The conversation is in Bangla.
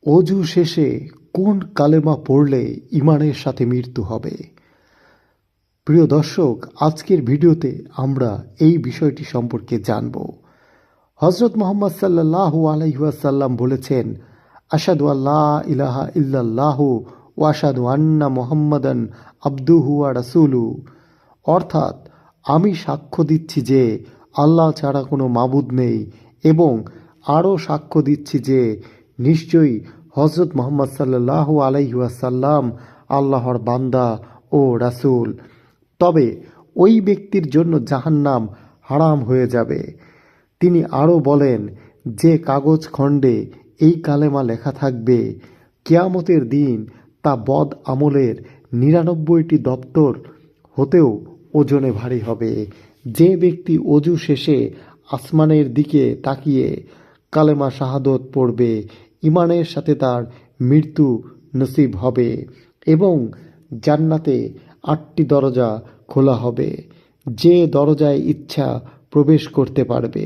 অজু শেষে কোন কালেমা পড়লে ঈমানের সাথে মৃত্যু হবে? প্রিয় দর্শক, আজকের ভিডিওতে আমরা এই বিষয়টি সম্পর্কে জানব। হযরত মুহাম্মদ সাল্লাল্লাহু আলাইহি ওয়াসাল্লাম বলেছেন, আশহাদু আল্লা ইলাহা ইল্লাল্লাহু ওয়া আশহাদু আন্না মুহাম্মাদান আবদুহু ওয়া রাসূলুহু। অর্থাৎ, আমি সাক্ষ্য দিচ্ছি যে আল্লাহ ছাড়া কোনো মাবুদ নেই এবং আরও সাক্ষ্য দিচ্ছি যে নিশ্চয়ই হযরত মুহাম্মদ সাল্লাল্লাহু আলাইহি ওয়াসাল্লাম আল্লাহর বান্দা ও রাসূল। তবে ওই ব্যক্তির জন্য জাহান্নাম হারাম হয়ে যাবে। তিনি আরও বলেন, যে কাগজ খণ্ডে এই কালেমা লেখা থাকবে, কিয়ামতের দিন তা বদ আমলের ৯৯টি দপ্তর হতেও ওজনে ভারী হবে। যে ব্যক্তি অজু শেষে আসমানের দিকে তাকিয়ে কালেমা শাহাদত পড়বে, ঈমানের সাথে তার মৃত্যু নসিব হবে এবং জান্নাতে ৮টি দরজা খোলা হবে। যে দরজায় ইচ্ছা প্রবেশ করতে পারবে।